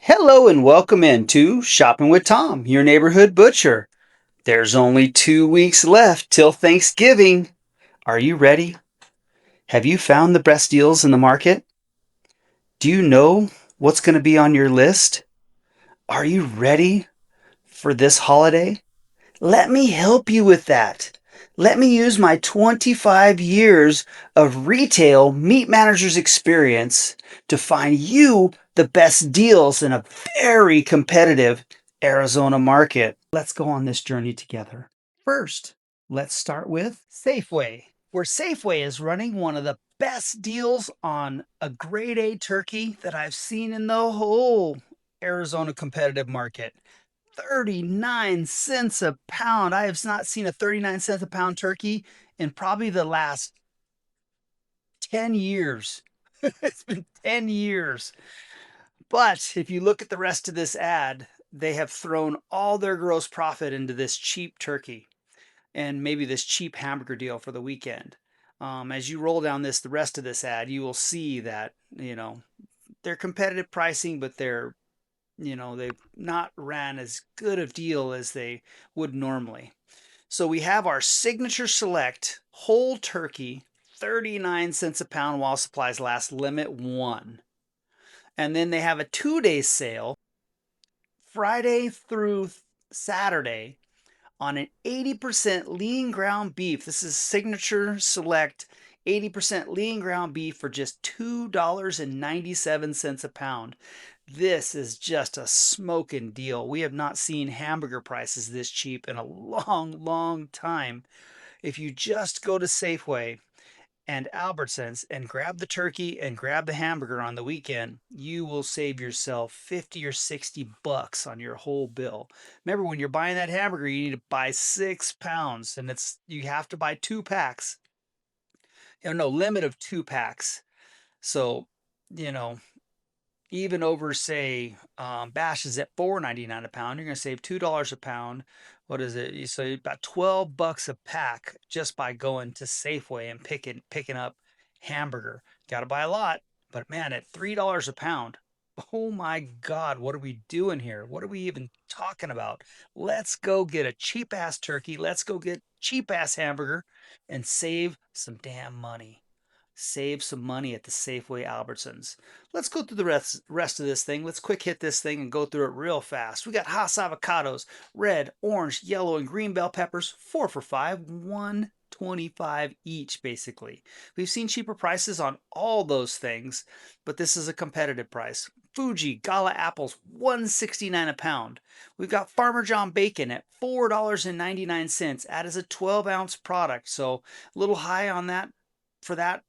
Hello and welcome into Shopping with Tom, your neighborhood butcher. There's only 2 weeks left till Thanksgiving. Are you ready? Have you found the best deals in the market? Do you know what's going to be on your list? Are you ready for this holiday? Let me help you with that. Let me use my 25 years of retail meat manager's experience to find you the best deals in a very competitive Arizona market. Let's go on this journey together. First, let's start with Safeway, where Safeway is running one of the best deals on a grade A turkey that I've seen in the whole Arizona competitive market. 39 cents a pound. I have not seen a 39 cents a pound turkey in probably the last 10 years. It's been 10 years. But if you look at the rest of this ad, they have thrown all their gross profit into this cheap turkey and maybe this cheap hamburger deal for the weekend. As you roll down the rest of this ad, you will see that, they're competitive pricing, but they've not ran as good of deal as they would normally. So we have our signature select whole turkey, 39 cents a pound while supplies last, limit one. And then they have a 2 day sale, Friday through Saturday, on an 80% lean ground beef. This is signature select 80% lean ground beef for just $2.97 a pound. This is just a smoking deal. We have not seen hamburger prices this cheap in a long, long time. If you just go to Safeway and Albertsons and grab the turkey and grab the hamburger on the weekend, you will save yourself 50 or 60 bucks on your whole bill. Remember, when you're buying that hamburger, you need to buy 6 pounds, and you have to buy 2 packs. No, limit of 2 packs. So, you know, even over, say, Bash is at $4.99 a pound. You're going to save $2 a pound. What is it? So about 12 bucks a pack just by going to Safeway and picking up hamburger. Got to buy a lot, but man, at $3 a pound. Oh my God, what are we doing here? What are we even talking about? Let's go get a cheap ass turkey. Let's go get cheap ass hamburger and save some damn money. Save some money at the Safeway Albertsons. Let's go through the rest of this thing. Let's quick hit this thing and go through it real fast. We got Hass avocados, red, orange, yellow, and green bell peppers, 4 for 5, 125 each basically. We've seen cheaper prices on all those things, but this is a competitive price. Fuji Gala apples, 169 a pound. We've got Farmer John bacon at $4.99. That is a 12-ounce product, so a little high on that for that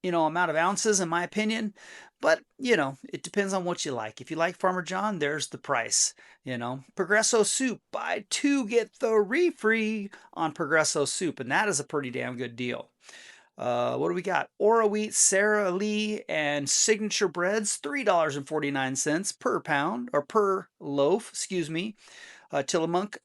amount of ounces, in my opinion. But, it depends on what you like. If you like Farmer John, there's the price. Progresso soup, buy two, get three free on Progresso soup. And that is a pretty damn good deal. What do we got? Ora Wheat, Sara Lee, and Signature Breads, $3.49 per pound, or per loaf, excuse me. Tillamook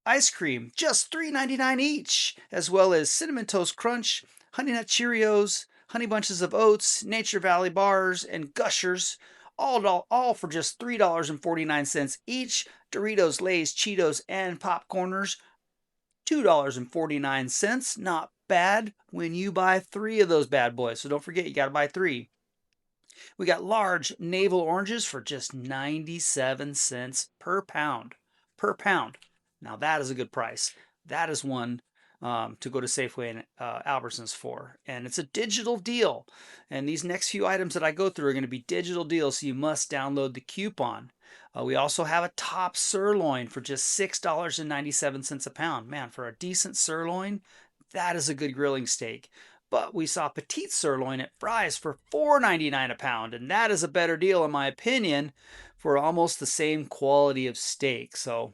ice cream, just $3.99 each, as well as Cinnamon Toast Crunch, Honey Nut Cheerios, Honey Bunches of Oats, Nature Valley Bars, and Gushers, all for just $3.49 each. Doritos, Lay's, Cheetos, and Popcorners, $2.49. Not bad when you buy three of those bad boys. So don't forget, you got to buy three. We got large navel oranges for just 97 cents per pound. Per pound. Now that is a good price. That is one to go to Safeway and Albertsons for. And it's a digital deal. And these next few items that I go through are going to be digital deals, so you must download the coupon. We also have a top sirloin for just $6.97 a pound. Man, for a decent sirloin, that is a good grilling steak. But we saw petite sirloin at Fry's for $4.99 a pound, and that is a better deal, in my opinion, for almost the same quality of steak. So,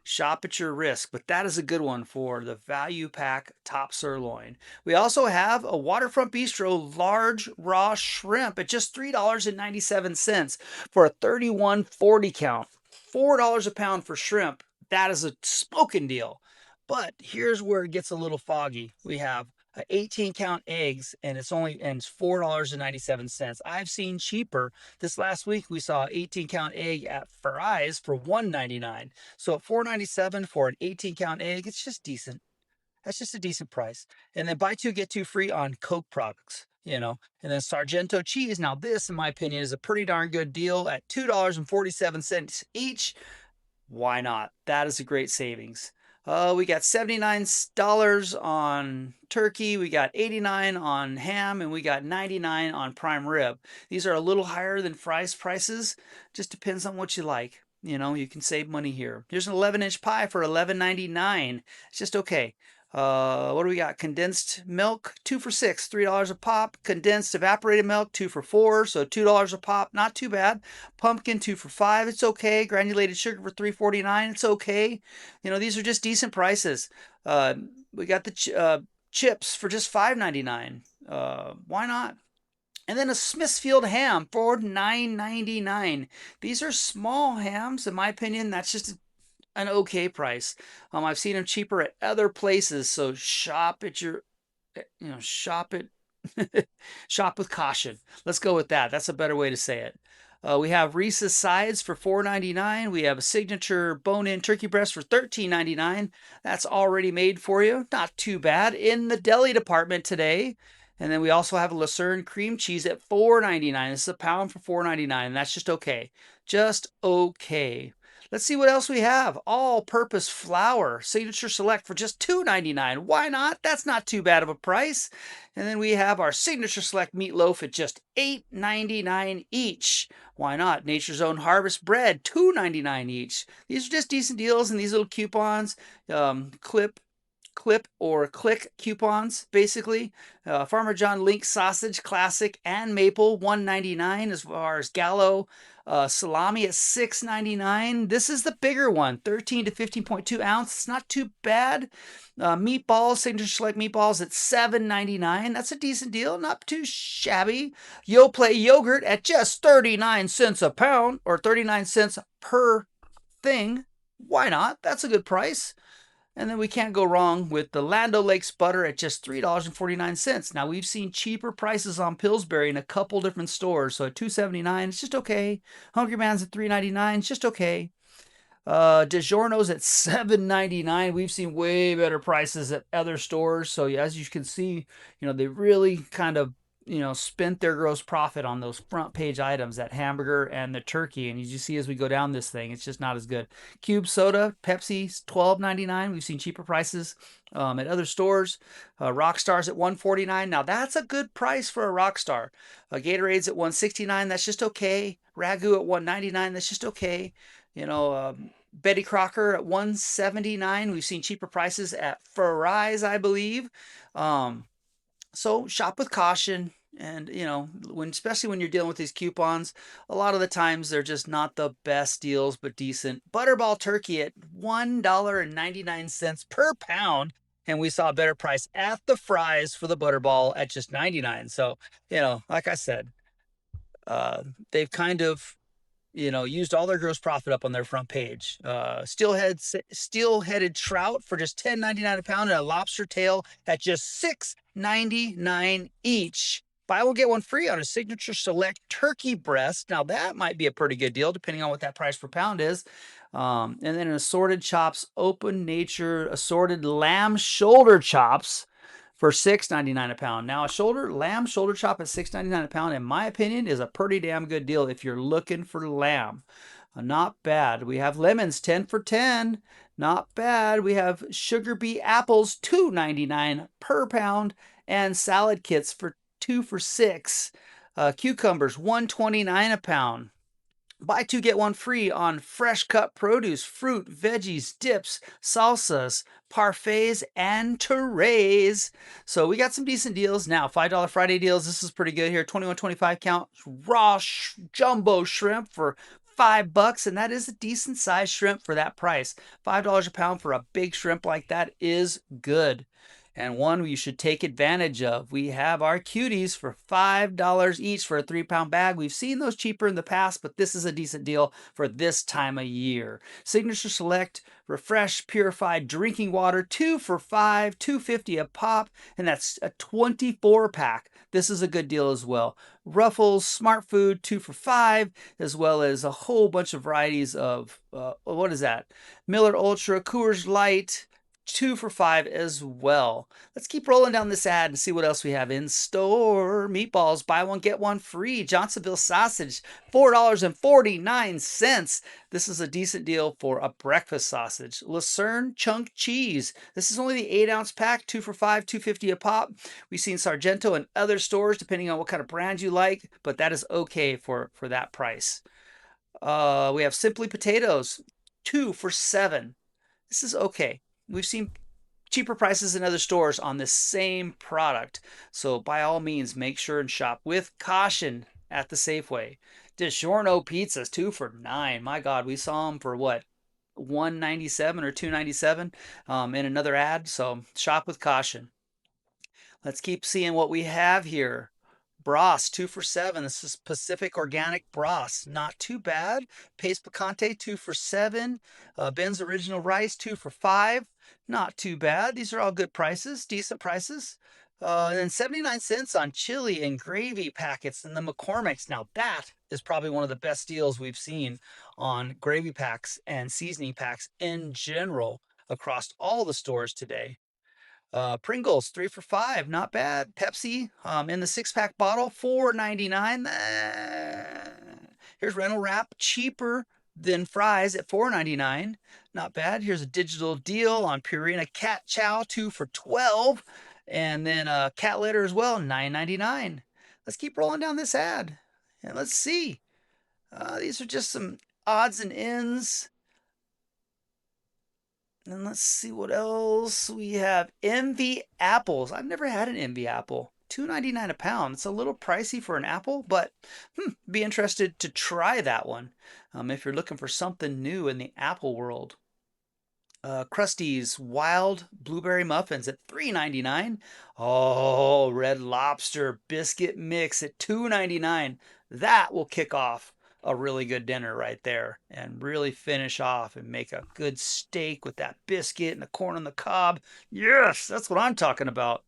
shop at your risk, but that is a good one for the value pack top sirloin. We also have a Waterfront Bistro large raw shrimp at just $3.97 for a 3140 count. $4 a pound for shrimp. That is a smoking deal. But here's where it gets a little foggy. We have 18 count eggs, and it's $4.97. I've seen cheaper. This last week we saw 18 count egg at Fry's for $1.99. So at $4.97 for an 18 count egg, it's just decent. That's just a decent price. And then buy two, get two free on Coke products, you know. And then Sargento cheese. Now, this, in my opinion, is a pretty darn good deal at $2.47 each. Why not? That is a great savings. We got $79 on turkey, we got 89 on ham, and we got 99 on prime rib. These are a little higher than Fry's prices. Just depends on what you like. You know, you can save money here. Here's an 11-inch pie for $11.99. It's just okay. What do we got? Condensed milk, 2 for $6, $3 a pop. Condensed evaporated milk, 2 for $4, so $2 a pop. Not too bad. Pumpkin, 2 for $5. It's okay. Granulated sugar for $3.49. It's okay. You know, these are just decent prices. We got the chips for just $5.99. Why not? And then a Smithfield ham for $9.99. These are small hams, in my opinion. That's just an okay price. I've seen them cheaper at other places, so shop at your, shop it, shop with caution. Let's go with that. That's a better way to say it. We have Reese's sides for $4.99. We have a signature bone-in turkey breast for $13.99. That's already made for you. Not too bad in the deli department today. And then we also have a Lucerne cream cheese at $4.99. This is a pound for $4.99, and that's just okay. Just okay. Let's see what else we have. All-purpose flour, Signature Select for just $2.99. Why not? That's not too bad of a price. And then we have our Signature Select meatloaf at just $8.99 each. Why not? Nature's Own Harvest bread, $2.99 each. These are just decent deals, and these little coupons, clip or click coupons, basically. Farmer John Link sausage, classic and maple, $1.99. As far as Gallo salami at $6.99. This is the bigger one, 13 to 15.2 ounce. It's not too bad. Meatballs, Signature Select meatballs at $7.99. That's a decent deal, not too shabby. Yoplait yogurt at just 39 cents a pound, or 39 cents per thing. Why not? That's a good price. And then we can't go wrong with the Land O'Lakes butter at just $3.49. Now, we've seen cheaper prices on Pillsbury in a couple different stores. So at $2.79, it's just okay. Hungry Man's at $3.99, it's just okay. DiGiorno's at $7.99. We've seen way better prices at other stores. So as you can see, they really kind of spent their gross profit on those front page items, that hamburger and the turkey. And as you see, as we go down this thing, it's just not as good. Cube soda, Pepsi, $12.99. We've seen cheaper prices at other stores. Rockstar's at $1.49. Now that's a good price for a Rockstar. Gatorade's at $1.69. That's just okay. Ragu at $1.99. That's just okay. Betty Crocker at $1.79. We've seen cheaper prices at Fry's, I believe. So shop with caution. And, especially when you're dealing with these coupons, a lot of the times they're just not the best deals, but decent. Butterball turkey at $1.99 per pound. And we saw a better price at the Fry's for the Butterball at just 99. So, like I said, they've kind of, used all their gross profit up on their front page. Steel-headed trout for just $10.99 a pound, and a lobster tail at just $6.99 each. Buy one, get one free on a Signature Select turkey breast. Now, that might be a pretty good deal, depending on what that price per pound is. And then an assorted chops, Open Nature assorted lamb shoulder chops for $6.99 a pound. Now, a lamb shoulder chop at $6.99 a pound, in my opinion, is a pretty damn good deal if you're looking for lamb. Not bad. We have lemons, 10 for 10. Not bad. We have sugar bee apples, $2.99 per pound, and salad kits for 2 for $6. Cucumbers, $1.29 a pound. Buy two, get one free on fresh cut produce, fruit, veggies, dips, salsas, parfaits, and purees. So we got some decent deals. Now, $5 Friday deals. This is pretty good here. 21-25 count raw jumbo shrimp for $5, and that is a decent sized shrimp for that price. $5 a pound for a big shrimp like that is good. and one you should take advantage of. We have our cuties for $5 each for a 3-pound bag. We've seen those cheaper in the past, but this is a decent deal for this time of year. Signature Select Refresh Purified Drinking Water, 2 for $5, $2.50 a pop, and that's a 24-pack. This is a good deal as well. Ruffles Smart Food, 2 for $5, as well as a whole bunch of varieties of, what is that? Miller Ultra, Coors Light, 2 for $5 as well. Let's keep rolling down this ad and see what else we have in store. Meatballs, buy one, get one free. Johnsonville sausage, $4.49. This is a decent deal for a breakfast sausage. Lucerne chunk cheese. This is only the 8-ounce pack, 2 for $5, $2.50 a pop. We've seen Sargento in other stores, depending on what kind of brand you like, but that is okay for that price. We have Simply Potatoes, 2 for $7. This is okay. We've seen cheaper prices in other stores on the same product. So by all means, make sure and shop with caution at the Safeway. DiGiorno pizzas, 2 for $9. My God, we saw them for what? $1.97 or $2.97 in another ad. So shop with caution. Let's keep seeing what we have here. Bras, 2 for $7. This is Pacific Organic Bras. Not too bad. Pace Picante, 2 for $7. Ben's Original Rice, 2 for $5. Not too bad. These are all good prices, decent prices. And then 79 cents on chili and gravy packets and the McCormick's. Now that is probably one of the best deals we've seen on gravy packs and seasoning packs in general across all the stores today. Pringles, 3 for $5, not bad. Pepsi, in the 6-pack bottle, $4.99. Here's Rental Wrap, cheaper than fries at $4.99. Not bad. Here's a digital deal on Purina Cat Chow, 2 for $12. And then cat litter as well, $9.99. Let's keep rolling down this ad. And let's see. These are just some odds and ends. And let's see what else we have. Envy apples. I've never had an Envy apple. $2.99 a pound. It's a little pricey for an apple, but be interested to try that one if you're looking for something new in the apple world. Krusty's Wild Blueberry Muffins at $3.99. Oh, Red Lobster Biscuit Mix at $2.99. That will kick off a really good dinner right there and really finish off and make a good steak with that biscuit and the corn on the cob. Yes, that's what I'm talking about.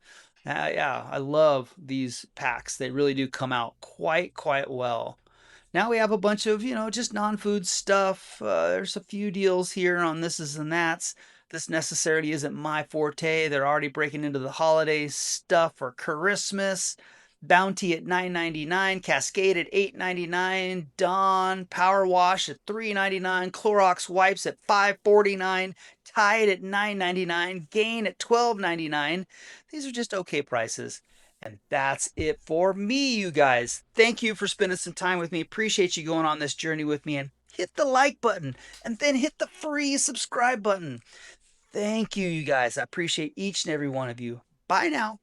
Yeah, I love these packs. They really do come out quite well. Now we have a bunch of, just non-food stuff. There's a few deals here on thises and that's. This necessarily isn't my forte. They're already breaking into the holiday stuff for Christmas. Bounty at $9.99, Cascade at $8.99, Dawn Power Wash at $3.99, Clorox Wipes at $5.49, Tide at $9.99, Gain at $12.99. These are just okay prices. And that's it for me, you guys. Thank you for spending some time with me. Appreciate you going on this journey with me. And hit the like button and then hit the free subscribe button. Thank you, you guys. I appreciate each and every one of you. Bye now.